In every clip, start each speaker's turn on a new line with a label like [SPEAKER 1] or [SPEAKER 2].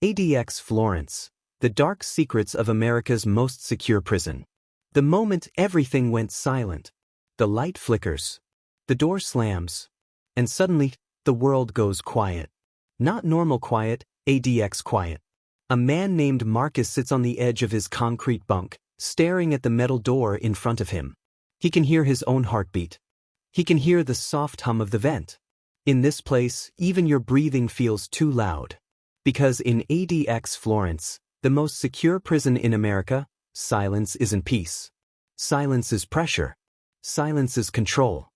[SPEAKER 1] ADX Florence, the dark secrets of America's most secure prison. The moment everything went silent, the light flickers, the door slams, and suddenly, the world goes quiet. Not normal quiet, ADX quiet. A man named Marcus sits on the edge of his concrete bunk, staring at the metal door in front of him. He can hear his own heartbeat. He can hear the soft hum of the vent. In this place, even your breathing feels too loud. Because in ADX Florence, the most secure prison in America, silence isn't peace. Silence is pressure. Silence is control.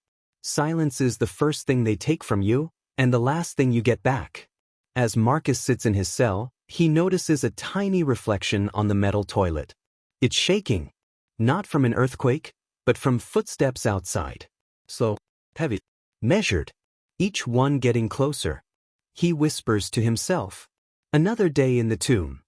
[SPEAKER 1] Silence is the first thing they take from you, and the last thing you get back. As Marcus sits in his cell, he notices a tiny reflection on the metal toilet. It's shaking. Not from an earthquake, but from footsteps outside. Slow, heavy, measured. Each one getting closer. He whispers to himself. Another day in the tomb.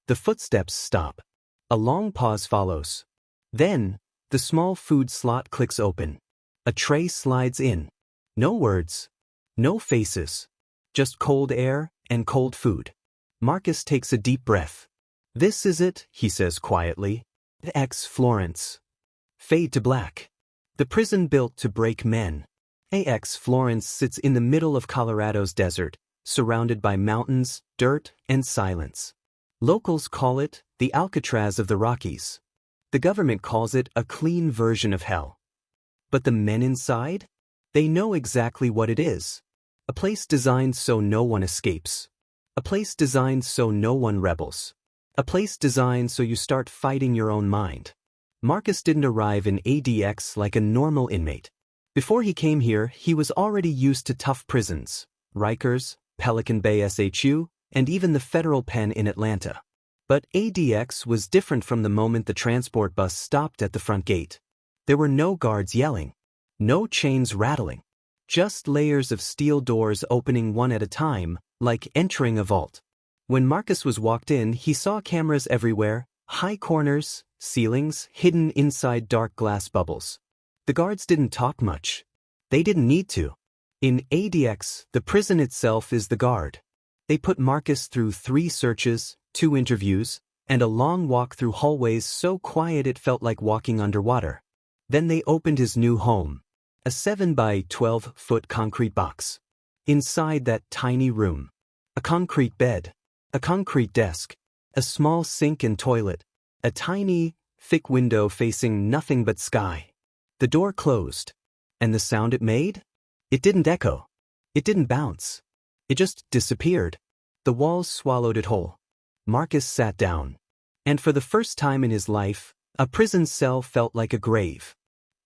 [SPEAKER 1] The footsteps stop. A long pause follows. Then, the small food slot clicks open. A tray slides in. No words. No faces. Just cold air and cold food. Marcus takes a deep breath. This is it, he says quietly. ADX Florence. Fade to black. The prison built to break men. ADX Florence sits in the middle of Colorado's desert, surrounded by mountains, dirt, and silence. Locals call it the Alcatraz of the Rockies. The government calls it a clean version of hell. But the men inside? They know exactly what it is. A place designed so no one escapes. A place designed so no one rebels. A place designed so you start fighting your own mind. Marcus didn't arrive in ADX like a normal inmate. Before he came here, he was already used to tough prisons, Rikers, Pelican Bay SHU, and even the federal pen in Atlanta. But ADX was different from the moment the transport bus stopped at the front gate. There were no guards yelling, no chains rattling, just layers of steel doors opening one at a time, like entering a vault. When Marcus was walked in, he saw cameras everywhere, high corners, ceilings, hidden inside dark glass bubbles. The guards didn't talk much. They didn't need to. In ADX, the prison itself is the guard. They put Marcus through 3 searches, 2 interviews, and a long walk through hallways so quiet it felt like walking underwater. Then they opened his new home, a 7 by 12-foot concrete box. Inside that tiny room, a concrete bed, a concrete desk, a small sink and toilet, a tiny, thick window facing nothing but sky. The door closed, and the sound it made? It didn't echo. It didn't bounce. It just disappeared. The walls swallowed it whole. Marcus sat down. And for the first time in his life, a prison cell felt like a grave.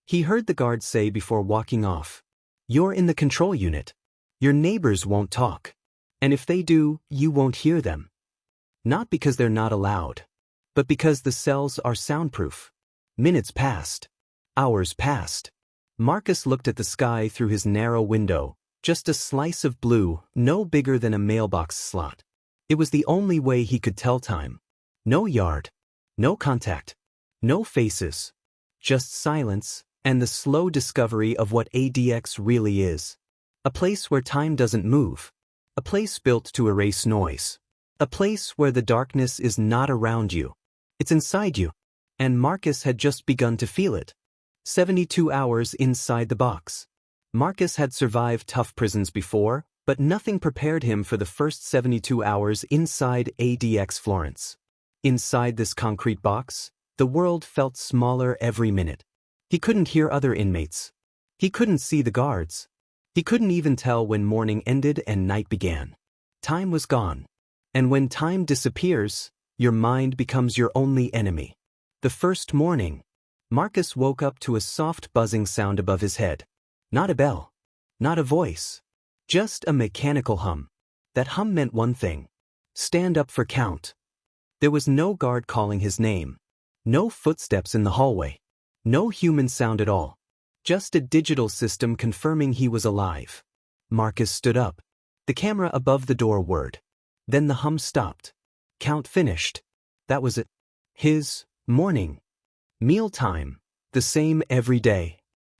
[SPEAKER 1] He heard the guard say before walking off, "You're in the control unit. Your neighbors won't talk. And if they do, you won't hear them." Not because they're not allowed, but because the cells are soundproof. Minutes passed. Hours passed. Marcus looked at the sky through his narrow window, just a slice of blue, no bigger than a mailbox slot. It was the only way he could tell time. No yard, no contact, no faces, just silence and the slow discovery of what ADX really is. A place where time doesn't move. A place built to erase noise. A place where the darkness is not around you. It's inside you. And Marcus had just begun to feel it. 72 hours inside the box. Marcus had survived tough prisons before, but nothing prepared him for the first 72 hours inside ADX Florence. Inside this concrete box, the world felt smaller every minute. He couldn't hear other inmates. He couldn't see the guards. He couldn't even tell when morning ended and night began. Time was gone. And when time disappears, your mind becomes your only enemy. The first morning, Marcus woke up to a soft buzzing sound above his head. Not a bell. Not a voice. Just a mechanical hum. That hum meant one thing. Stand up for count. There was no guard calling his name. No footsteps in the hallway. No human sound at all. Just a digital system confirming he was alive. Marcus stood up. The camera above the door whirred. Then the hum stopped. Count finished. That was it. His morning. Mealtime. The same every day.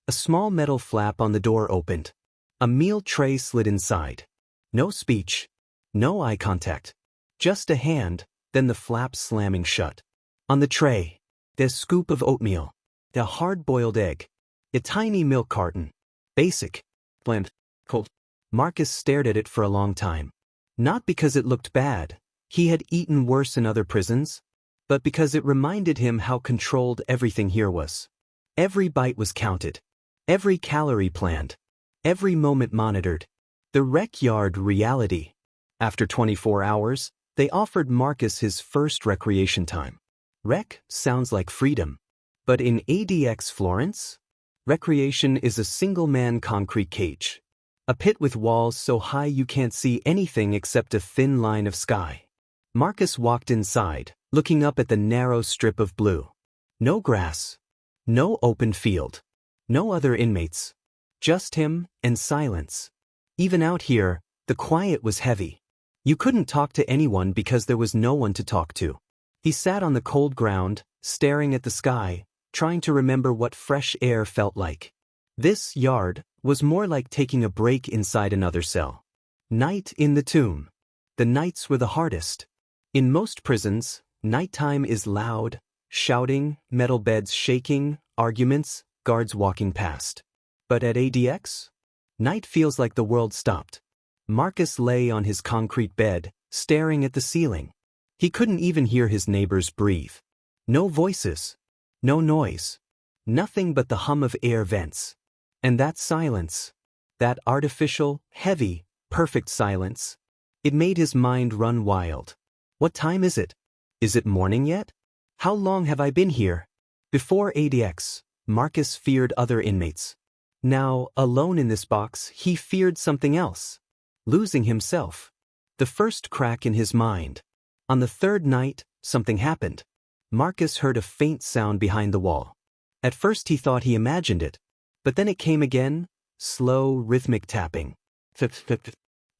[SPEAKER 1] A small metal flap on the door opened. A meal tray slid inside. No speech. No eye contact. Just a hand, then the flap slamming shut. On the tray, the scoop of oatmeal, the hard-boiled egg, a tiny milk carton. Basic, bland, cold. Marcus stared at it for a long time. Not because it looked bad, he had eaten worse in other prisons, but because it reminded him how controlled everything here was. Every bite was counted, every calorie planned, every moment monitored. The rec yard reality. After 24 hours, they offered Marcus his first recreation time. Rec sounds like freedom. But in ADX Florence, recreation is a single-man concrete cage. A pit with walls so high you can't see anything except a thin line of sky. Marcus walked inside, looking up at the narrow strip of blue. No grass. No open field. No other inmates. Just him and silence. Even out here, the quiet was heavy. You couldn't talk to anyone because there was no one to talk to. He sat on the cold ground, staring at the sky, trying to remember what fresh air felt like. This yard was more like taking a break inside another cell. Night in the tomb. The nights were the hardest. In most prisons, nighttime is loud, shouting, metal beds shaking, arguments, guards walking past. But at ADX, night feels like the world stopped. Marcus lay on his concrete bed, staring at the ceiling. He couldn't even hear his neighbors breathe. No voices. No noise. Nothing but the hum of air vents. And that silence, that artificial, heavy, perfect silence, it made his mind run wild. What time is it? Is it morning yet? How long have I been here? Before ADX, Marcus feared other inmates. Now, alone in this box, he feared something else. Losing himself. The first crack in his mind. On the third night, something happened. Marcus heard a faint sound behind the wall. At first he thought he imagined it, but then it came again, slow, rhythmic tapping.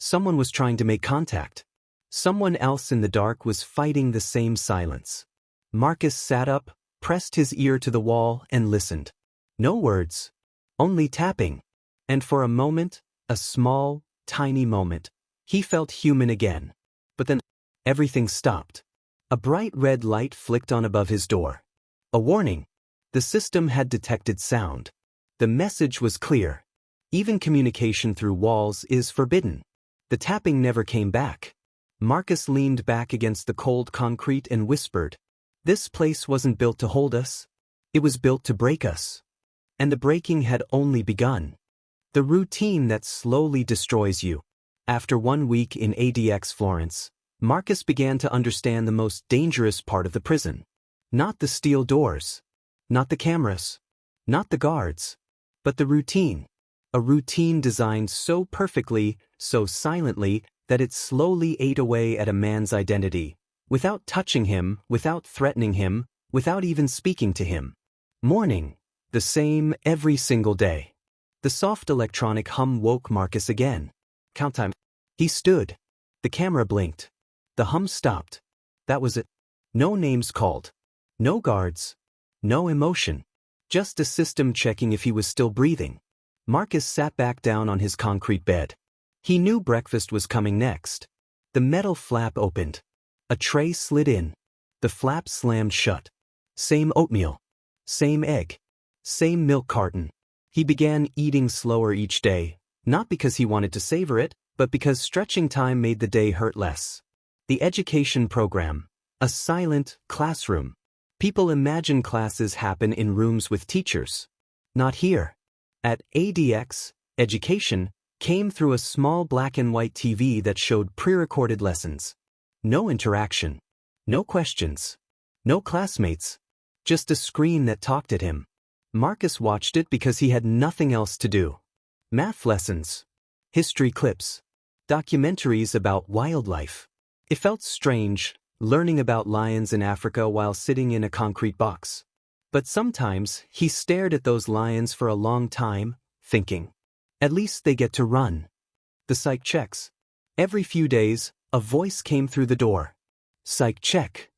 [SPEAKER 1] Someone was trying to make contact. Someone else in the dark was fighting the same silence. Marcus sat up, pressed his ear to the wall, and listened. No words. Only tapping. And for a moment, a small, tiny moment, he felt human again. But then, everything stopped. A bright red light flicked on above his door. A warning. The system had detected sound. The message was clear. Even communication through walls is forbidden. The tapping never came back. Marcus leaned back against the cold concrete and whispered, "This place wasn't built to hold us. It was built to break us." And the breaking had only begun. The routine that slowly destroys you. After 1 week in ADX Florence, Marcus began to understand the most dangerous part of the prison. Not the steel doors. Not the cameras. Not the guards. But the routine. A routine designed so perfectly, so silently, that it slowly ate away at a man's identity, without touching him, without threatening him, without even speaking to him. Morning. The same every single day. The soft electronic hum woke Marcus again. Count time. He stood. The camera blinked. The hum stopped. That was it. No names called. No guards. No emotion. Just a system checking if he was still breathing. Marcus sat back down on his concrete bed. He knew breakfast was coming next. The metal flap opened. A tray slid in. The flap slammed shut. Same oatmeal. Same egg. Same milk carton. He began eating slower each day, not because he wanted to savor it, but because stretching time made the day hurt less. The education program. A silent classroom. People imagine classes happen in rooms with teachers. Not here. At ADX, education came through a small black and white TV that showed pre-recorded lessons. No interaction. No questions. No classmates. Just a screen that talked at him. Marcus watched it because he had nothing else to do. Math lessons. History clips. Documentaries about wildlife. It felt strange, learning about lions in Africa while sitting in a concrete box. But sometimes he stared at those lions for a long time, thinking, at least they get to run. The psych checks. Every few days, a voice came through the door. Psych check.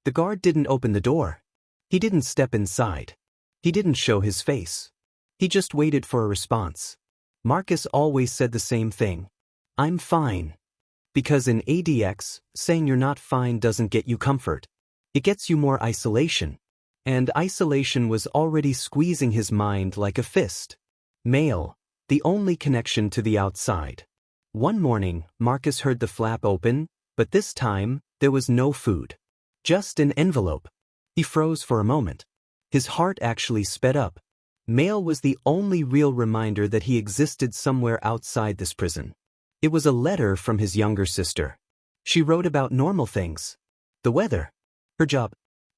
[SPEAKER 1] The guard didn't open the door. He didn't step inside. He didn't show his face. He just waited for a response. Marcus always said the same thing. I'm fine. Because in ADX, saying you're not fine doesn't get you comfort. It gets you more isolation. And isolation was already squeezing his mind like a fist. Mail, the only connection to the outside. One morning, Marcus heard the flap open, but this time, there was no food. Just an envelope. He froze for a moment. His heart actually sped up. Mail was the only real reminder that he existed somewhere outside this prison. It was a letter from his younger sister. She wrote about normal things. The weather. Her job.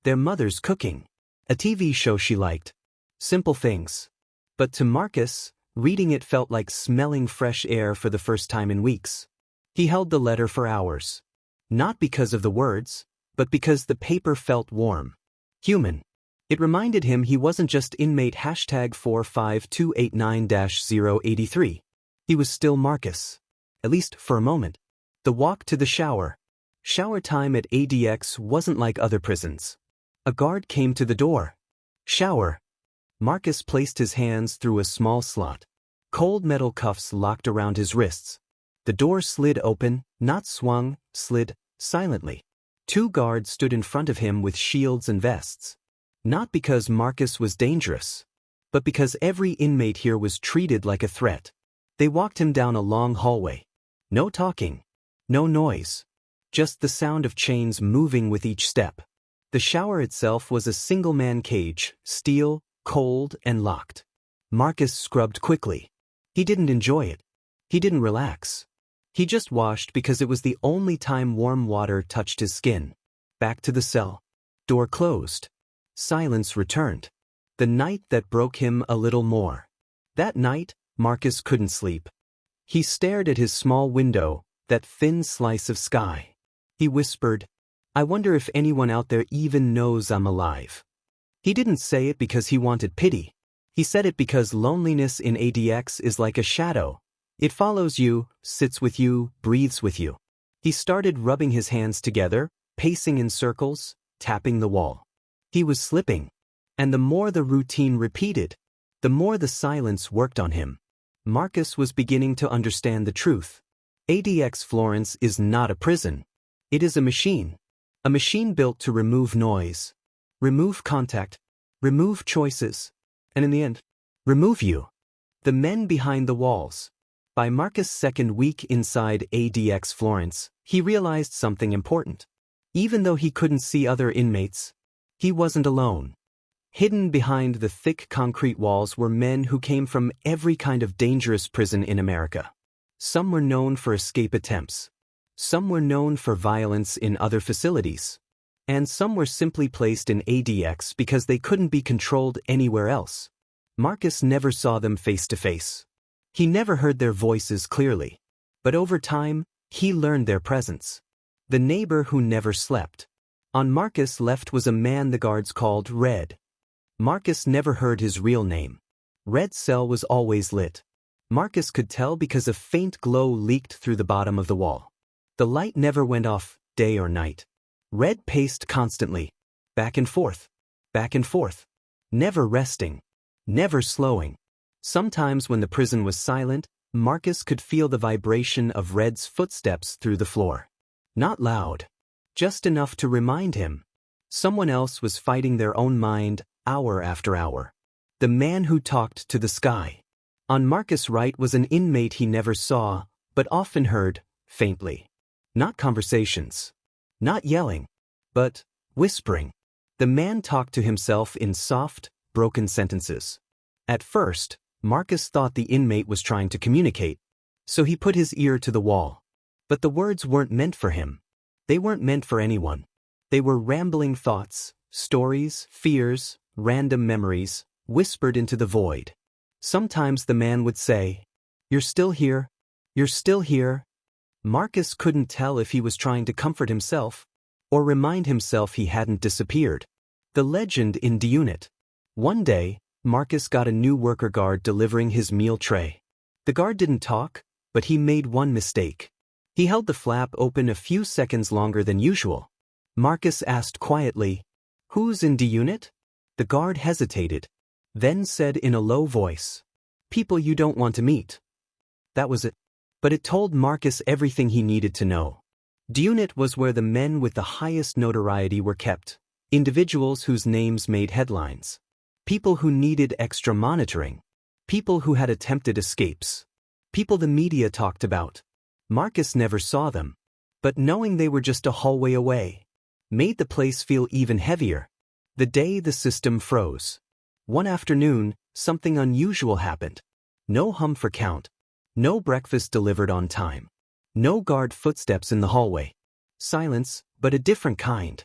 [SPEAKER 1] Their mother's cooking. A TV show she liked. Simple things. But to Marcus, reading it felt like smelling fresh air for the first time in weeks. He held the letter for hours. Not because of the words, but because the paper felt warm. Human. It reminded him he wasn't just inmate #45289083. He was still Marcus. At least for a moment. The walk to the shower. Shower time at ADX wasn't like other prisons. A guard came to the door. Shower. Marcus placed his hands through a small slot. Cold metal cuffs locked around his wrists. The door slid open, not swung, slid, silently. 2 guards stood in front of him with shields and vests. Not because Marcus was dangerous, but because every inmate here was treated like a threat. They walked him down a long hallway. No talking. No noise. Just the sound of chains moving with each step. The shower itself was a single-man cage, steel, cold, and locked. Marcus scrubbed quickly. He didn't enjoy it. He didn't relax. He just washed because it was the only time warm water touched his skin. Back to the cell. Door closed. Silence returned. The night that broke him a little more. That night, Marcus couldn't sleep. He stared at his small window, that thin slice of sky. He whispered, "I wonder if anyone out there even knows I'm alive." He didn't say it because he wanted pity. He said it because loneliness in ADX is like a shadow. It follows you, sits with you, breathes with you. He started rubbing his hands together, pacing in circles, tapping the wall. He was slipping. And the more the routine repeated, the more the silence worked on him. Marcus was beginning to understand the truth. ADX Florence is not a prison. It is a machine. A machine built to remove noise, remove contact, remove choices, and in the end, remove you. The men behind the walls. By Marcus' second week inside ADX Florence, he realized something important. Even though he couldn't see other inmates, he wasn't alone. Hidden behind the thick concrete walls were men who came from every kind of dangerous prison in America. Some were known for escape attempts. Some were known for violence in other facilities. And some were simply placed in ADX because they couldn't be controlled anywhere else. Marcus never saw them face to face. He never heard their voices clearly. But over time, he learned their presence. The neighbor who never slept. On Marcus' left was a man the guards called Red. Marcus never heard his real name. Red's cell was always lit. Marcus could tell because a faint glow leaked through the bottom of the wall. The light never went off, day or night. Red paced constantly, back and forth, never resting, never slowing. Sometimes when the prison was silent, Marcus could feel the vibration of Red's footsteps through the floor. Not loud. Just enough to remind him. Someone else was fighting their own mind, hour after hour. The man who talked to the sky. On Marcus' right was an inmate he never saw, but often heard, faintly. Not conversations. Not yelling. But whispering. The man talked to himself in soft, broken sentences. At first, Marcus thought the inmate was trying to communicate, so he put his ear to the wall. But the words weren't meant for him. They weren't meant for anyone. They were rambling thoughts, stories, fears, random memories, whispered into the void. Sometimes the man would say, "You're still here. You're still here." Marcus couldn't tell if he was trying to comfort himself or remind himself he hadn't disappeared. The legend in the unit. One day, Marcus got a new worker guard delivering his meal tray. The guard didn't talk, but he made one mistake. He held the flap open a few seconds longer than usual. Marcus asked quietly, "Who's in the unit?" The guard hesitated, then said in a low voice, "People you don't want to meet." That was it. But it told Marcus everything he needed to know. The unit was where the men with the highest notoriety were kept, individuals whose names made headlines, people who needed extra monitoring, people who had attempted escapes, people the media talked about. Marcus never saw them, but knowing they were just a hallway away made the place feel even heavier. The day the system froze. One afternoon, something unusual happened. No hum for count. No breakfast delivered on time. No guard footsteps in the hallway. Silence, but a different kind.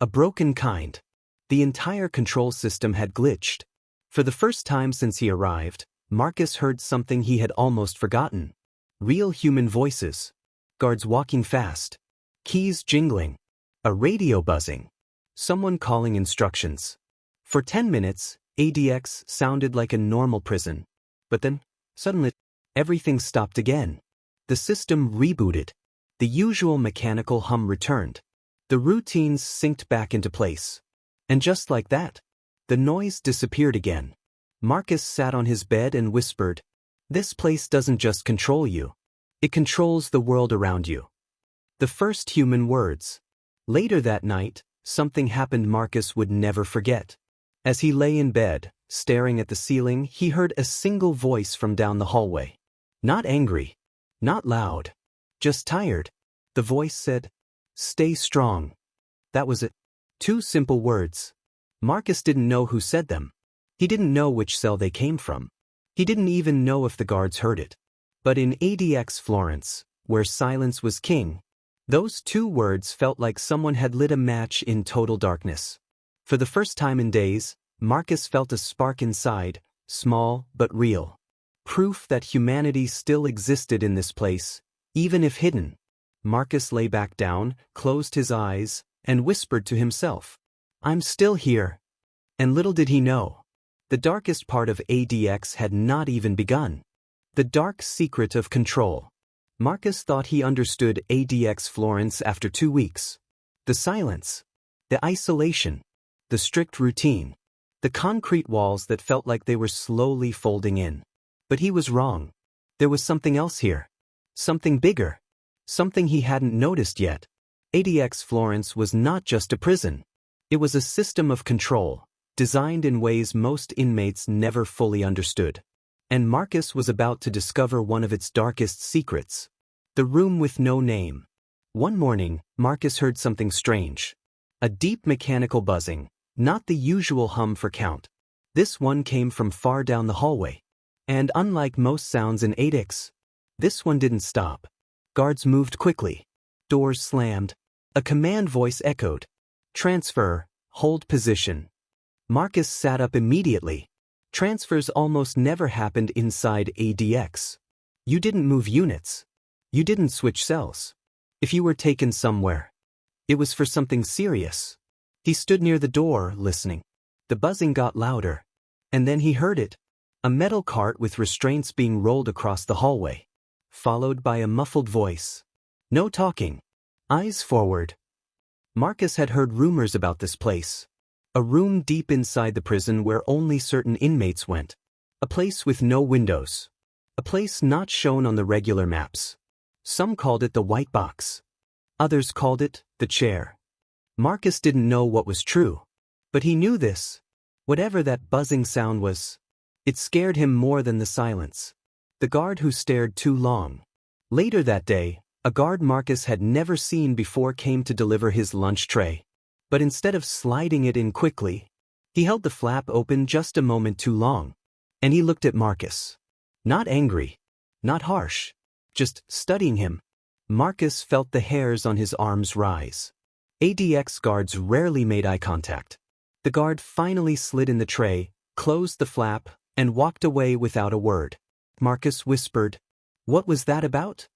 [SPEAKER 1] A broken kind. The entire control system had glitched. For the first time since he arrived, Marcus heard something he had almost forgotten. Real human voices. Guards walking fast. Keys jingling. A radio buzzing. Someone calling instructions. For 10 minutes, ADX sounded like a normal prison. But then, suddenly, everything stopped again. The system rebooted. The usual mechanical hum returned. The routines synced back into place. And just like that, the noise disappeared again. Marcus sat on his bed and whispered, "This place doesn't just control you. It controls the world around you." The first human words. Later that night, something happened Marcus would never forget. As he lay in bed, staring at the ceiling, he heard a single voice from down the hallway. Not angry. Not loud. Just tired. The voice said, "Stay strong." That was it. 2 simple words. Marcus didn't know who said them. He didn't know which cell they came from. He didn't even know if the guards heard it. But in ADX Florence, where silence was king, those 2 words felt like someone had lit a match in total darkness. For the first time in days, Marcus felt a spark inside, small but real. Proof that humanity still existed in this place, even if hidden. Marcus lay back down, closed his eyes, and whispered to himself, "I'm still here." And little did he know, the darkest part of ADX had not even begun. The dark secret of control. Marcus thought he understood ADX Florence after 2 weeks. The silence. The isolation. The strict routine. The concrete walls that felt like they were slowly folding in. But he was wrong. There was something else here. Something bigger. Something he hadn't noticed yet. ADX Florence was not just a prison. It was a system of control, designed in ways most inmates never fully understood. And Marcus was about to discover one of its darkest secrets. The room with no name. One morning, Marcus heard something strange. A deep mechanical buzzing, not the usual hum for count. This one came from far down the hallway. And unlike most sounds in ADX, this one didn't stop. Guards moved quickly. Doors slammed. A command voice echoed. "Transfer, hold position." Marcus sat up immediately. Transfers almost never happened inside ADX. You didn't move units. You didn't switch cells. If you were taken somewhere, it was for something serious. He stood near the door, listening. The buzzing got louder. And then he heard it. A metal cart with restraints being rolled across the hallway. Followed by a muffled voice. No talking. Eyes forward. Marcus had heard rumors about this place. A room deep inside the prison where only certain inmates went. A place with no windows. A place not shown on the regular maps. Some called it the white box. Others called it the chair. Marcus didn't know what was true. But he knew this. Whatever that buzzing sound was, it scared him more than the silence. The guard who stared too long. Later that day, a guard Marcus had never seen before came to deliver his lunch tray. But instead of sliding it in quickly, he held the flap open just a moment too long. And he looked at Marcus. Not angry. Not harsh. Just studying him. Marcus felt the hairs on his arms rise. ADX guards rarely made eye contact. The guard finally slid in the tray, closed the flap, and walked away without a word. Marcus whispered, "What was that about?"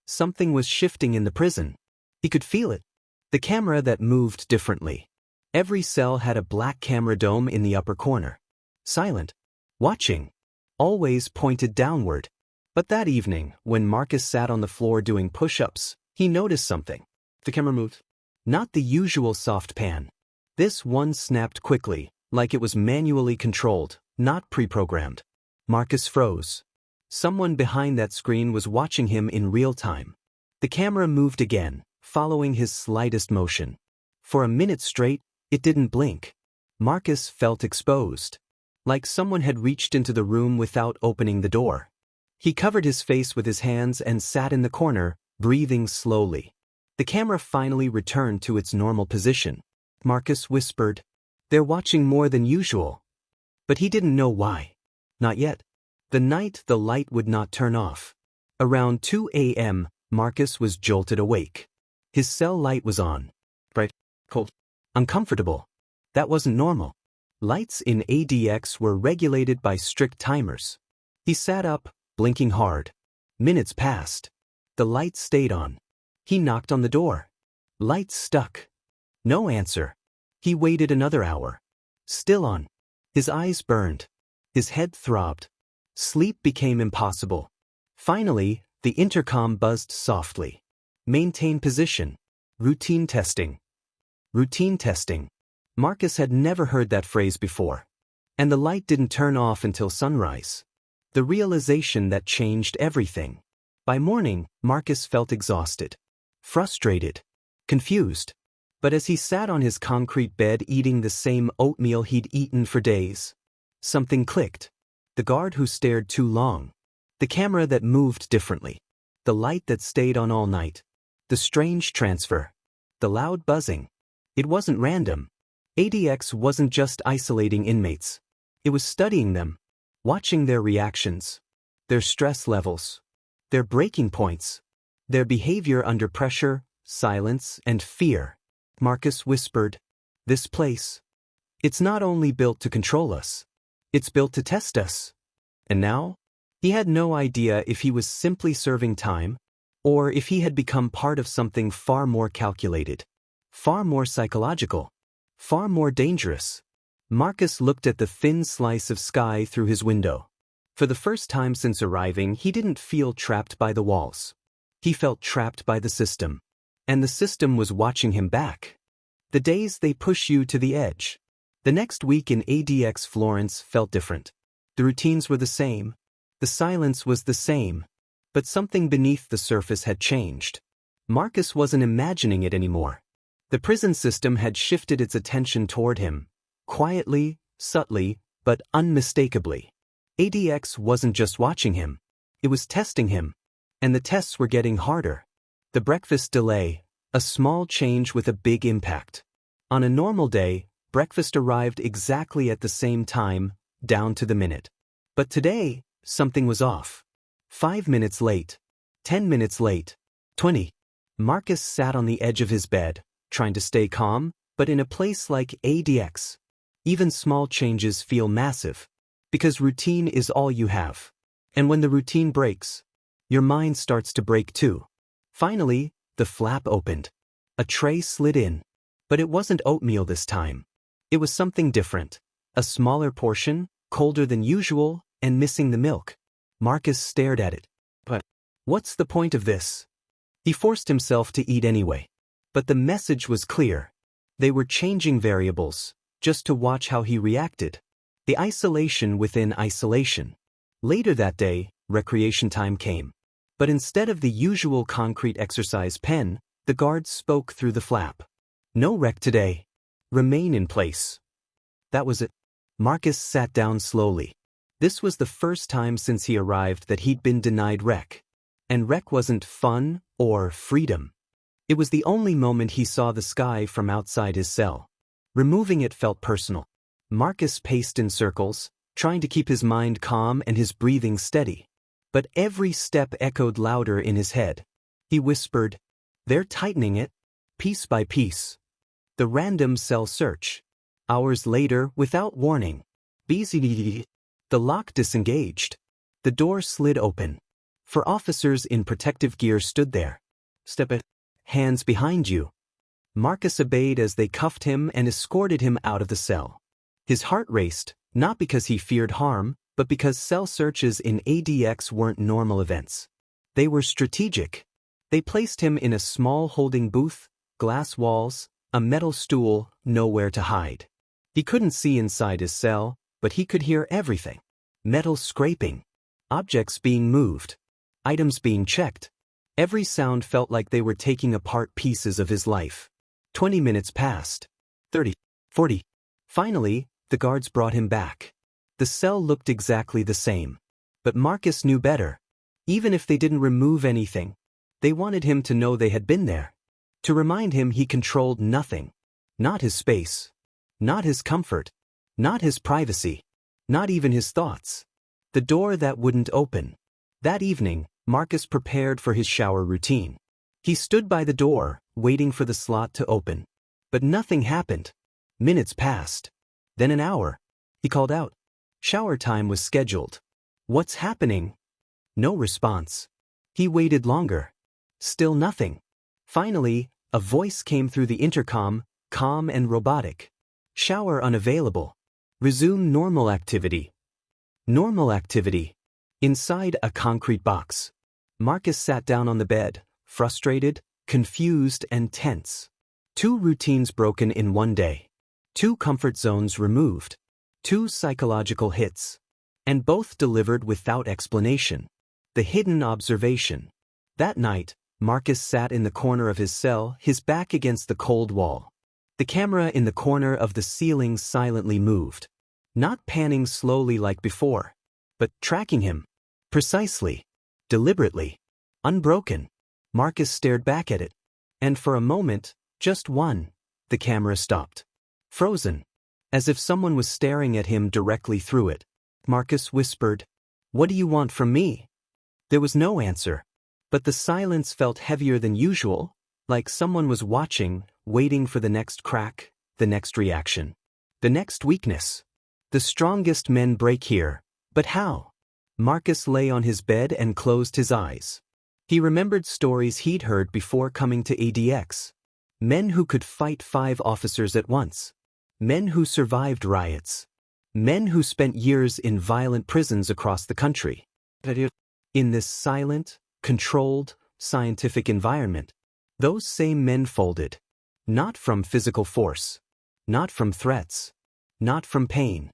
[SPEAKER 1] Something was shifting in the prison. He could feel it. The camera that moved differently. Every cell had a black camera dome in the upper corner. Silent. Watching. Always pointed downward. But that evening, when Marcus sat on the floor doing push-ups, he noticed something. The camera moved. Not the usual soft pan. This one snapped quickly, like it was manually controlled, not pre-programmed. Marcus froze. Someone behind that screen was watching him in real time. The camera moved again, following his slightest motion. For a minute straight, it didn't blink. Marcus felt exposed, like someone had reached into the room without opening the door. He covered his face with his hands and sat in the corner, breathing slowly. The camera finally returned to its normal position. Marcus whispered, "They're watching more than usual." But he didn't know why. Not yet. The night the light would not turn off. Around 2 a.m., Marcus was jolted awake. His cell light was on. Bright, cold, uncomfortable. That wasn't normal. Lights in ADX were regulated by strict timers. He sat up, blinking hard. Minutes passed. The light stayed on. He knocked on the door. Light stuck. No answer. He waited another hour. Still on. His eyes burned. His head throbbed. Sleep became impossible. Finally, the intercom buzzed softly. Maintain position. Routine testing. Routine testing. Marcus had never heard that phrase before. And the light didn't turn off until sunrise. The realization that changed everything. By morning, Marcus felt exhausted, frustrated, confused. But as he sat on his concrete bed eating the same oatmeal he'd eaten for days, something clicked. The guard who stared too long. The camera that moved differently. The light that stayed on all night. The strange transfer. The loud buzzing. It wasn't random. ADX wasn't just isolating inmates. It was studying them, watching their reactions, their stress levels, their breaking points, their behavior under pressure, silence, and fear. Marcus whispered, "This place. It's not only built to control us. It's built to test us." And now? He had no idea if he was simply serving time, or if he had become part of something far more calculated, far more psychological, far more dangerous. Marcus looked at the thin slice of sky through his window. For the first time since arriving, he didn't feel trapped by the walls. He felt trapped by the system. And the system was watching him back. The days they push you to the edge. The next week in ADX Florence felt different. The routines were the same. The silence was the same. But something beneath the surface had changed. Marcus wasn't imagining it anymore. The prison system had shifted its attention toward him. Quietly, subtly, but unmistakably. ADX wasn't just watching him. It was testing him. And the tests were getting harder. The breakfast delay, a small change with a big impact. On a normal day, breakfast arrived exactly at the same time, down to the minute. But today, something was off. 5 minutes late. 10 minutes late. 20. Marcus sat on the edge of his bed, trying to stay calm, but in a place like ADX, even small changes feel massive. Because routine is all you have. And when the routine breaks, your mind starts to break too. Finally, the flap opened. A tray slid in. But it wasn't oatmeal this time. It was something different. A smaller portion, colder than usual, and missing the milk. Marcus stared at it. But what's the point of this? He forced himself to eat anyway. But the message was clear. They were changing variables, just to watch how he reacted. The isolation within isolation. Later that day, recreation time came. But instead of the usual concrete exercise pen, the guard spoke through the flap. "No rec today. Remain in place." That was it. Marcus sat down slowly. This was the first time since he arrived that he'd been denied rec. And rec wasn't fun or freedom. It was the only moment he saw the sky from outside his cell. Removing it felt personal. Marcus paced in circles, trying to keep his mind calm and his breathing steady. But every step echoed louder in his head. He whispered, "They're tightening it, piece by piece." The random cell search. Hours later, without warning. The lock disengaged. The door slid open. Four officers in protective gear stood there. "Step it. Hands behind you." Marcus obeyed as they cuffed him and escorted him out of the cell. His heart raced, not because he feared harm, but because cell searches in ADX weren't normal events. They were strategic. They placed him in a small holding booth, glass walls, a metal stool, nowhere to hide. He couldn't see inside his cell, but he could hear everything. Metal scraping. Objects being moved. Items being checked. Every sound felt like they were taking apart pieces of his life. 20 minutes passed. 30. 40. Finally, the guards brought him back. The cell looked exactly the same. But Marcus knew better. Even if they didn't remove anything, they wanted him to know they had been there. To remind him he controlled nothing. Not his space. Not his comfort. Not his privacy. Not even his thoughts. The door that wouldn't open. That evening, Marcus prepared for his shower routine. He stood by the door, waiting for the slot to open. But nothing happened. Minutes passed. Then an hour. He called out. Shower time was scheduled. What's happening? No response. He waited longer. Still nothing. Finally, a voice came through the intercom, calm and robotic. Shower unavailable. Resume normal activity. Normal activity. Inside a concrete box. Marcus sat down on the bed, frustrated, confused, and tense. 2 routines broken in one day. 2 comfort zones removed. 2 psychological hits. And both delivered without explanation. The hidden observation. That night, Marcus sat in the corner of his cell, his back against the cold wall. The camera in the corner of the ceiling silently moved. Not panning slowly like before, but tracking him. Precisely. Deliberately. Unbroken. Marcus stared back at it. And for a moment, just one, the camera stopped. Frozen. As if someone was staring at him directly through it. Marcus whispered, "What do you want from me?" There was no answer. But the silence felt heavier than usual, like someone was watching, waiting for the next crack, the next reaction. The next weakness. The strongest men break here. But how? Marcus lay on his bed and closed his eyes. He remembered stories he'd heard before coming to ADX. Men who could fight 5 officers at once. Men who survived riots. Men who spent years in violent prisons across the country. In this silent, controlled, scientific environment, those same men folded. Not from physical force. Not from threats. Not from pain.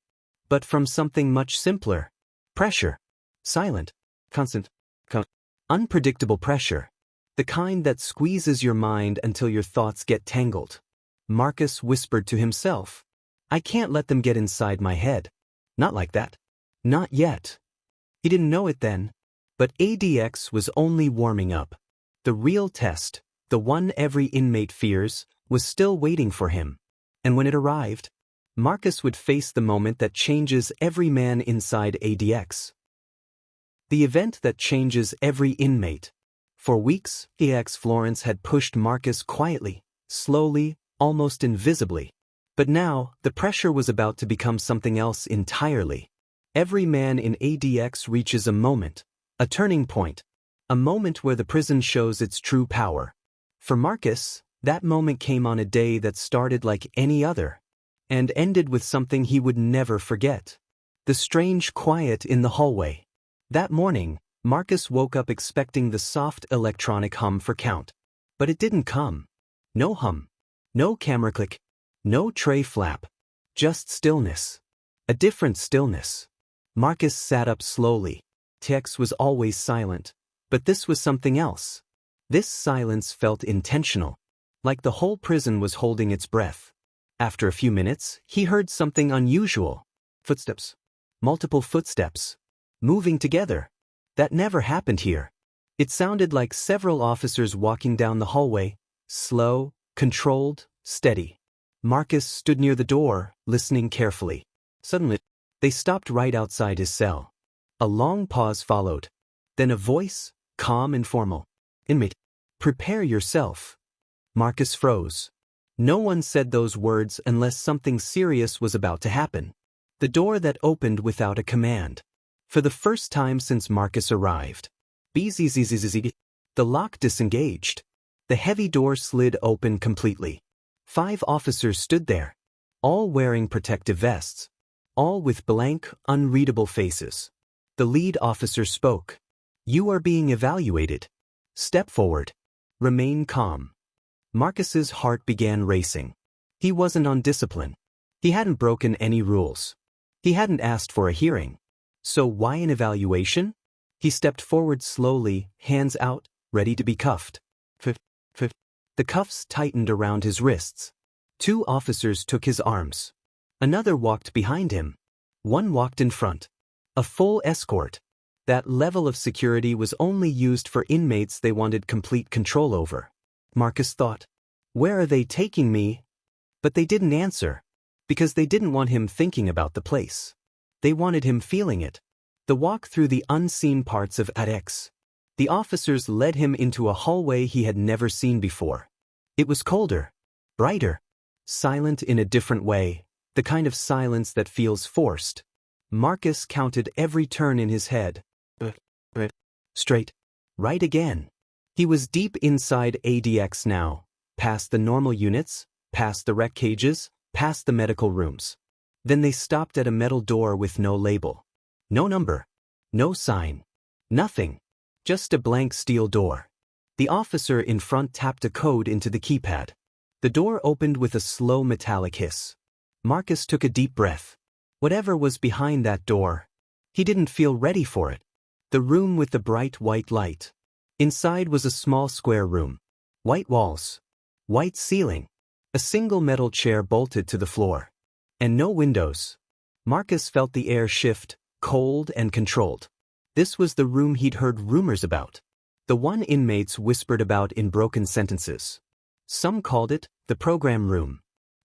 [SPEAKER 1] But from something much simpler. Pressure. Silent. Constant. Unpredictable pressure. The kind that squeezes your mind until your thoughts get tangled. Marcus whispered to himself, "I can't let them get inside my head. Not like that. Not yet." He didn't know it then. But ADX was only warming up. The real test, the one every inmate fears, was still waiting for him. And when it arrived, Marcus would face the moment that changes every man inside ADX. The event that changes every inmate. For weeks, ADX Florence had pushed Marcus quietly, slowly, almost invisibly. But now, the pressure was about to become something else entirely. Every man in ADX reaches a moment. A turning point. A moment where the prison shows its true power. For Marcus, that moment came on a day that started like any other. And ended with something he would never forget. The strange quiet in the hallway. That morning, Marcus woke up expecting the soft electronic hum for count. But it didn't come. No hum. No camera click. No tray flap. Just stillness. A different stillness. Marcus sat up slowly. Tex was always silent, but this was something else. This silence felt intentional, like the whole prison was holding its breath. After a few minutes, he heard something unusual. Footsteps. Multiple footsteps. Moving together. That never happened here. It sounded like several officers walking down the hallway, slow, controlled, steady. Marcus stood near the door, listening carefully. Suddenly, they stopped right outside his cell. A long pause followed. Then a voice, calm and formal. "Inmate, prepare yourself." Marcus froze. No one said those words unless something serious was about to happen. The door that opened without a command. For the first time since Marcus arrived. The lock disengaged. The heavy door slid open completely. 5 officers stood there. All wearing protective vests. All with blank, unreadable faces. The lead officer spoke. "You are being evaluated. Step forward. Remain calm." Marcus's heart began racing. He wasn't on discipline. He hadn't broken any rules. He hadn't asked for a hearing. So why an evaluation? He stepped forward slowly, hands out, ready to be cuffed. The cuffs tightened around his wrists. 2 officers took his arms. Another walked behind him. 1 walked in front. A full escort. That level of security was only used for inmates they wanted complete control over. Marcus thought, "Where are they taking me?" But they didn't answer. Because they didn't want him thinking about the place. They wanted him feeling it. The walk through the unseen parts of ADX. The officers led him into a hallway he had never seen before. It was colder, brighter, silent in a different way, the kind of silence that feels forced. Marcus counted every turn in his head. Straight. Right again. He was deep inside ADX now, past the normal units, past the rec cages, past the medical rooms. Then they stopped at a metal door with no label. No number. No sign. Nothing. Just a blank steel door. The officer in front tapped a code into the keypad. The door opened with a slow metallic hiss. Marcus took a deep breath. Whatever was behind that door, he didn't feel ready for it. The room with the bright white light. Inside was a small square room. White walls. White ceiling. A single metal chair bolted to the floor. And no windows. Marcus felt the air shift, cold and controlled. This was the room he'd heard rumors about. The one inmates whispered about in broken sentences. Some called it the program room.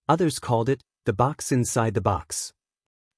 [SPEAKER 1] Others called it the box inside the box.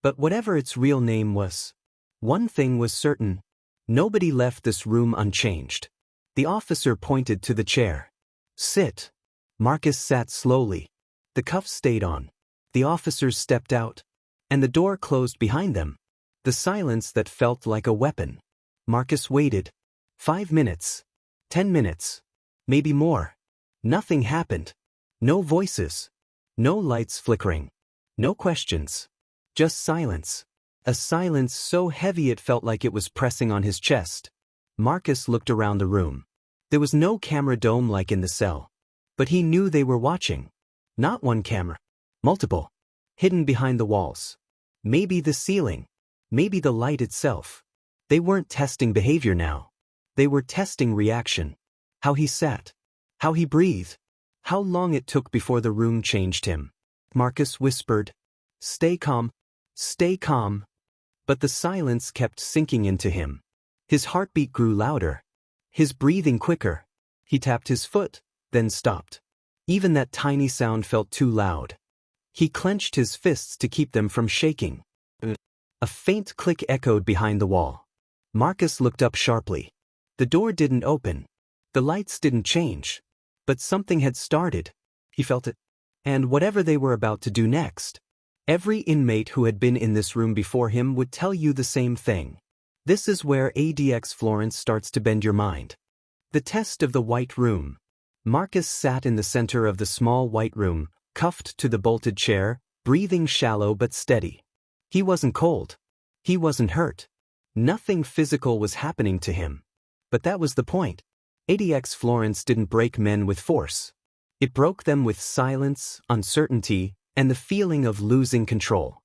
[SPEAKER 1] But whatever its real name was, one thing was certain. Nobody left this room unchanged. The officer pointed to the chair. "Sit." Marcus sat slowly. The cuffs stayed on. The officers stepped out. And the door closed behind them. The silence that felt like a weapon. Marcus waited. 5 minutes. 10 minutes. Maybe more. Nothing happened. No voices. No lights flickering. No questions. Just silence. A silence so heavy it felt like it was pressing on his chest. Marcus looked around the room. There was no camera dome like in the cell. But he knew they were watching. Not one camera. Multiple. Hidden behind the walls. Maybe the ceiling. Maybe the light itself. They weren't testing behavior now. They were testing reaction. How he sat. How he breathed. How long it took before the room changed him. Marcus whispered, "Stay calm. Stay calm." But the silence kept sinking into him. His heartbeat grew louder. His breathing quicker. He tapped his foot, then stopped. Even that tiny sound felt too loud. He clenched his fists to keep them from shaking. A faint click echoed behind the wall. Marcus looked up sharply. The door didn't open. The lights didn't change. But something had started. He felt it. And whatever they were about to do next, every inmate who had been in this room before him would tell you the same thing. This is where ADX Florence starts to bend your mind. The test of the white room. Marcus sat in the center of the small white room, cuffed to the bolted chair, breathing shallow but steady. He wasn't cold. He wasn't hurt. Nothing physical was happening to him. But that was the point. ADX Florence didn't break men with force. It broke them with silence, uncertainty, and the feeling of losing control.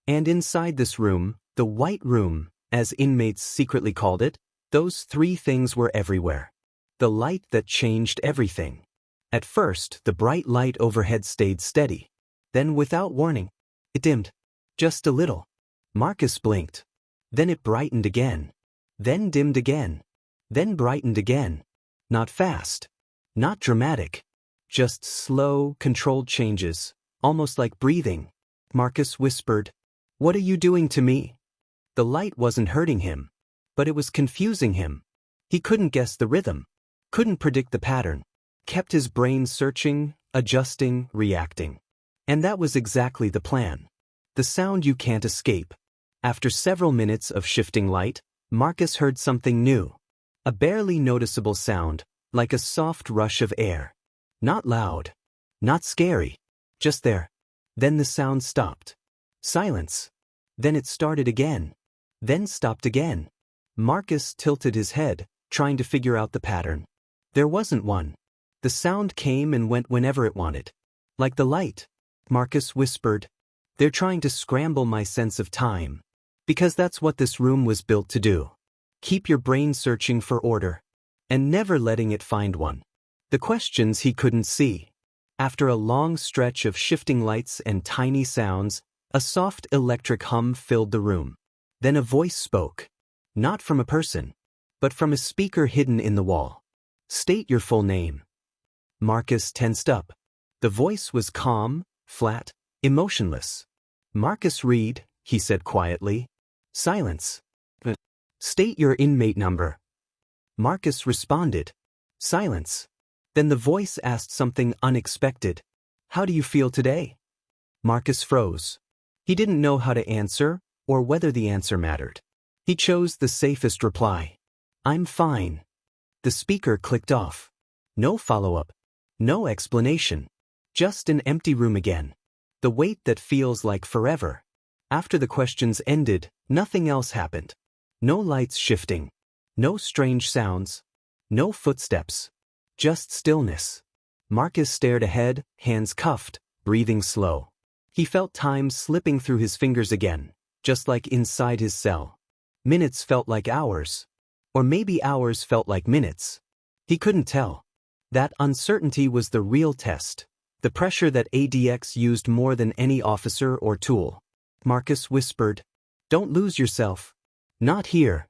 [SPEAKER 1] And inside this room, the white room, as inmates secretly called it, those 3 things were everywhere. The light that changed everything. At first, the bright light overhead stayed steady. Then, without warning, it dimmed. Just a little. Marcus blinked. Then it brightened again. Then dimmed again. Then brightened again. Not fast. Not dramatic. Just slow, controlled changes, almost like breathing. Marcus whispered, "What are you doing to me?" The light wasn't hurting him. But it was confusing him. He couldn't guess the rhythm. Couldn't predict the pattern. Kept his brain searching, adjusting, reacting. And that was exactly the plan. The sound you can't escape. After several minutes of shifting light, Marcus heard something new. A barely noticeable sound, like a soft rush of air. Not loud. Not scary. Just there. Then the sound stopped. Silence. Then it started again. Then stopped again. Marcus tilted his head, trying to figure out the pattern. There wasn't one. The sound came and went whenever it wanted. Like the light. Marcus whispered, "They're trying to scramble my sense of time. Because that's what this room was built to do." Keep your brain searching for order. And never letting it find one. The questions he couldn't see. After a long stretch of shifting lights and tiny sounds, a soft electric hum filled the room. Then a voice spoke. Not from a person, but from a speaker hidden in the wall. State your full name. Marcus tensed up. The voice was calm, flat, emotionless. Marcus Reed, he said quietly. Silence. State your inmate number. Marcus responded. Silence. Then the voice asked something unexpected. How do you feel today? Marcus froze. He didn't know how to answer, or whether the answer mattered. He chose the safest reply. I'm fine. The speaker clicked off. No follow-up. No explanation. Just an empty room again. The wait that feels like forever. After the questions ended, nothing else happened. No lights shifting. No strange sounds. No footsteps. Just stillness. Marcus stared ahead, hands cuffed, breathing slow. He felt time slipping through his fingers again, just like inside his cell. Minutes felt like hours. Or maybe hours felt like minutes. He couldn't tell. That uncertainty was the real test. The pressure that ADX used more than any officer or tool. Marcus whispered, Don't lose yourself. Not here.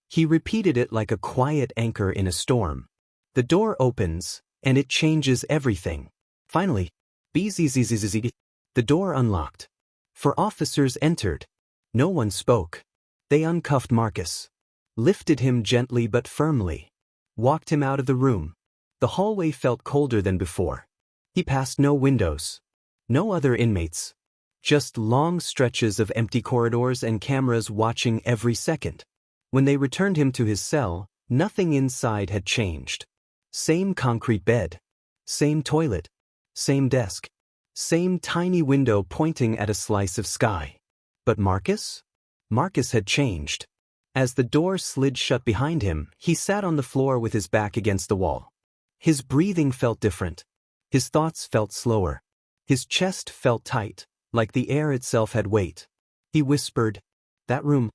[SPEAKER 1] He repeated it like a quiet anchor in a storm. The door opens, and it changes everything. Finally, the door unlocked. Four officers entered. No one spoke. They uncuffed Marcus. Lifted him gently but firmly. Walked him out of the room. The hallway felt colder than before. He passed no windows. No other inmates. Just long stretches of empty corridors and cameras watching every second. When they returned him to his cell, nothing inside had changed. Same concrete bed. Same toilet. Same desk. Same tiny window pointing at a slice of sky. But Marcus? Marcus had changed. As the door slid shut behind him, he sat on the floor with his back against the wall. His breathing felt different. His thoughts felt slower. His chest felt tight, like the air itself had weight. He whispered, That room,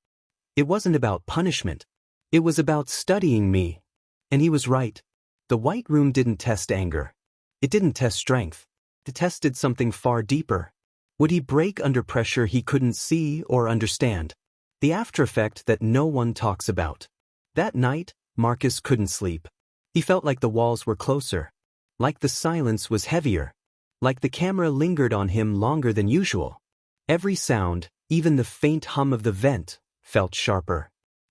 [SPEAKER 1] it wasn't about punishment. It was about studying me. And he was right. The white room didn't test anger. It didn't test strength. It tested something far deeper. Would he break under pressure he couldn't see or understand? The aftereffect that no one talks about. That night, Marcus couldn't sleep. He felt like the walls were closer. Like the silence was heavier. Like the camera lingered on him longer than usual. Every sound, even the faint hum of the vent, felt sharper.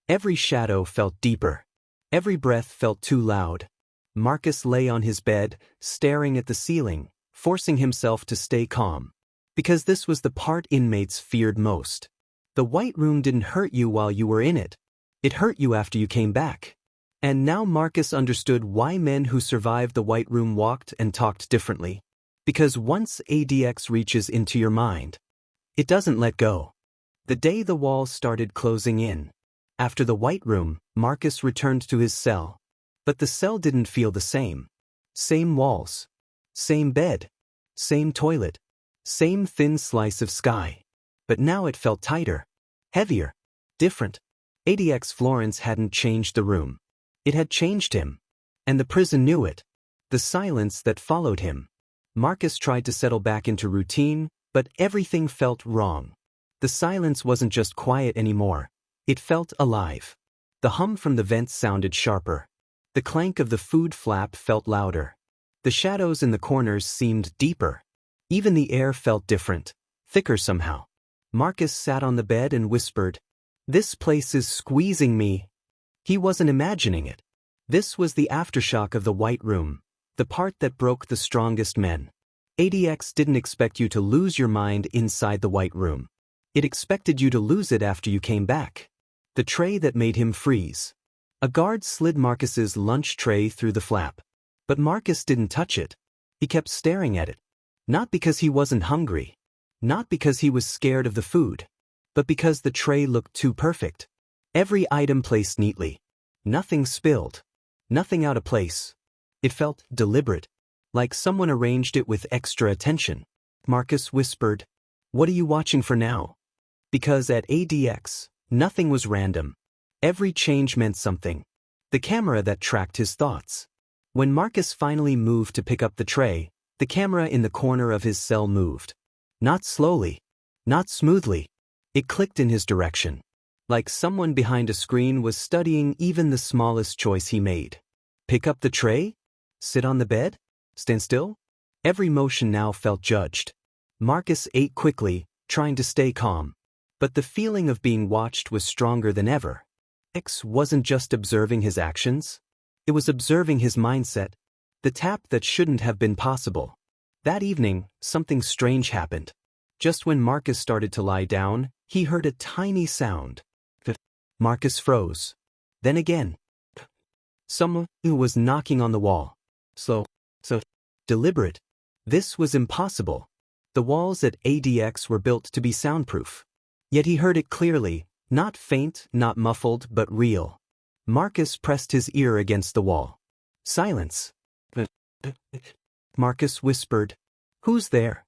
[SPEAKER 1] Every shadow felt deeper. Every breath felt too loud. Marcus lay on his bed, staring at the ceiling, forcing himself to stay calm. Because this was the part inmates feared most. The white room didn't hurt you while you were in it. It hurt you after you came back. And now Marcus understood why men who survived the white room walked and talked differently. Because once ADX reaches into your mind, it doesn't let go. The day the walls started closing in. After the white room, Marcus returned to his cell. But the cell didn't feel the same. Same walls. Same bed. Same toilet. Same thin slice of sky. But now it felt tighter. Heavier. Different. ADX Florence hadn't changed the room. It had changed him. And the prison knew it. The silence that followed him. Marcus tried to settle back into routine, but everything felt wrong. The silence wasn't just quiet anymore. It felt alive. The hum from the vents sounded sharper. The clank of the food flap felt louder. The shadows in the corners seemed deeper. Even the air felt different, thicker somehow. Marcus sat on the bed and whispered, This place is squeezing me. He wasn't imagining it. This was the aftershock of the white room, the part that broke the strongest men. ADX didn't expect you to lose your mind inside the white room. It expected you to lose it after you came back. The tray that made him freeze. A guard slid Marcus's lunch tray through the flap. But Marcus didn't touch it. He kept staring at it. Not because he wasn't hungry. Not because he was scared of the food. But because the tray looked too perfect. Every item placed neatly. Nothing spilled. Nothing out of place. It felt deliberate. Like someone arranged it with extra attention. Marcus whispered, What are you watching for now? Because at ADX, nothing was random. Every change meant something. The camera that tracked his thoughts. When Marcus finally moved to pick up the tray, the camera in the corner of his cell moved. Not slowly. Not smoothly. It clicked in his direction. Like someone behind a screen was studying even the smallest choice he made. Pick up the tray? Sit on the bed? Stand still? Every motion now felt judged. Marcus ate quickly, trying to stay calm. But the feeling of being watched was stronger than ever. X wasn't just observing his actions. It was observing his mindset. The tap that shouldn't have been possible. That evening, something strange happened. Just when Marcus started to lie down, he heard a tiny sound. Marcus froze. Then again. Someone who was knocking on the wall. Slow. Deliberate. This was impossible. The walls at ADX were built to be soundproof. Yet he heard it clearly, not faint, not muffled, but real. Marcus pressed his ear against the wall. Silence. Marcus whispered, "Who's there?"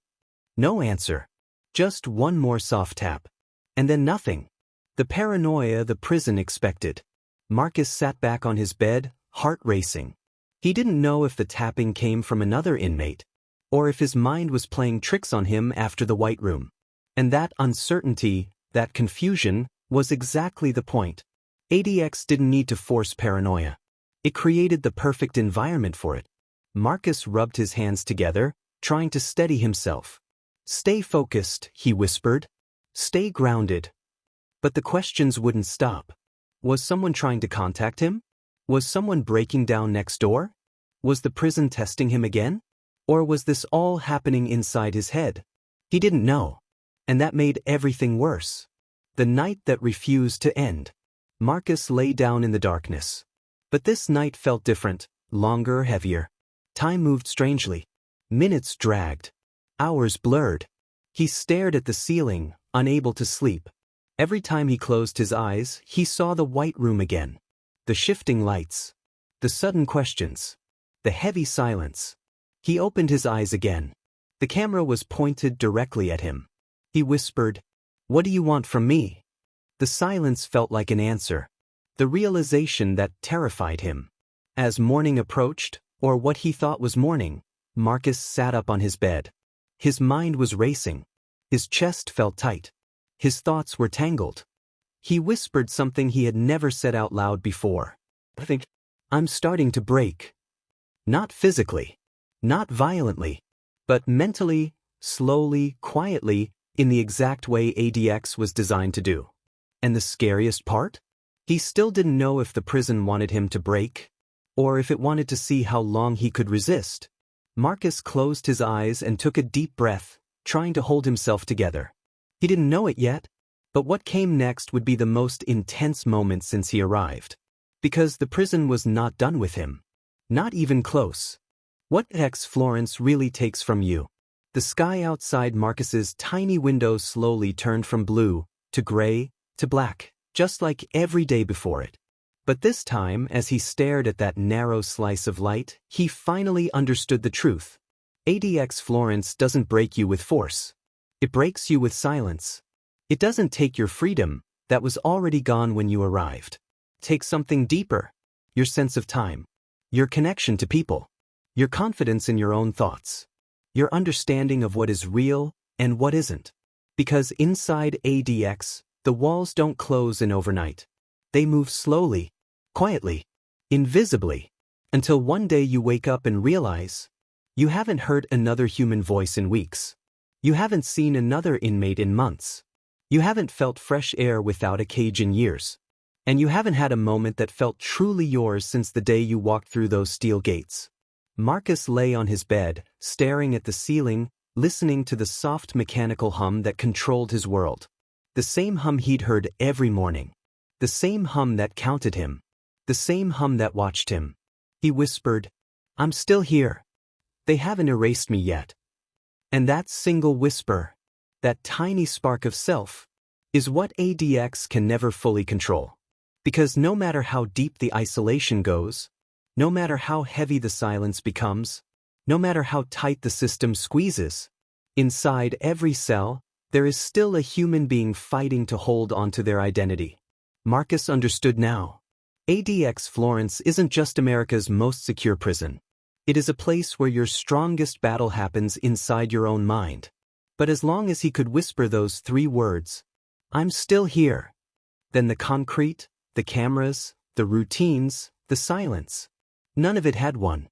[SPEAKER 1] No answer. Just one more soft tap. And then nothing. The paranoia the prison expected. Marcus sat back on his bed, heart racing. He didn't know if the tapping came from another inmate, or if his mind was playing tricks on him after the White Room. And that uncertainty, that confusion, was exactly the point. ADX didn't need to force paranoia. It created the perfect environment for it. Marcus rubbed his hands together, trying to steady himself. "Stay focused," he whispered. "Stay grounded." But the questions wouldn't stop. Was someone trying to contact him? Was someone breaking down next door? Was the prison testing him again? Or was this all happening inside his head? He didn't know. And that made everything worse. The night that refused to end. Marcus lay down in the darkness. But this night felt different, longer, heavier. Time moved strangely. Minutes dragged. Hours blurred. He stared at the ceiling, unable to sleep. Every time he closed his eyes, he saw the White Room again. The shifting lights. The sudden questions. The heavy silence. He opened his eyes again. The camera was pointed directly at him. He whispered, "What do you want from me?" The silence felt like an answer. The realization that terrified him. As morning approached, or what he thought was morning, Marcus sat up on his bed. His mind was racing. His chest felt tight. His thoughts were tangled. He whispered something he had never said out loud before. "I think I'm starting to break." Not physically. Not violently. But mentally, slowly, quietly, in the exact way ADX was designed to do. And the scariest part? He still didn't know if the prison wanted him to break, or if it wanted to see how long he could resist. Marcus closed his eyes and took a deep breath, trying to hold himself together. He didn't know it yet, but what came next would be the most intense moment since he arrived. Because the prison was not done with him. Not even close. What ADX Florence really takes from you. The sky outside Marcus's tiny window slowly turned from blue, to gray, to black, just like every day before it. But this time, as he stared at that narrow slice of light, he finally understood the truth. ADX Florence doesn't break you with force. It breaks you with silence. It doesn't take your freedom, that was already gone when you arrived. Take something deeper. Your sense of time. Your connection to people. Your confidence in your own thoughts. Your understanding of what is real and what isn't. Because inside ADX, the walls don't close in overnight. They move slowly, quietly, invisibly, until one day you wake up and realize you haven't heard another human voice in weeks. You haven't seen another inmate in months. You haven't felt fresh air without a cage in years. And you haven't had a moment that felt truly yours since the day you walked through those steel gates. Marcus lay on his bed, staring at the ceiling, listening to the soft mechanical hum that controlled his world. The same hum he'd heard every morning. The same hum that counted him. The same hum that watched him. He whispered, "I'm still here. They haven't erased me yet." And that single whisper, that tiny spark of self, is what ADX can never fully control. Because no matter how deep the isolation goes, no matter how heavy the silence becomes, no matter how tight the system squeezes, inside every cell, there is still a human being fighting to hold onto their identity. Marcus understood now. ADX Florence isn't just America's most secure prison. It is a place where your strongest battle happens inside your own mind. But as long as he could whisper those 3 words, "I'm still here," then the concrete, the cameras, the routines, the silence, none of it had one.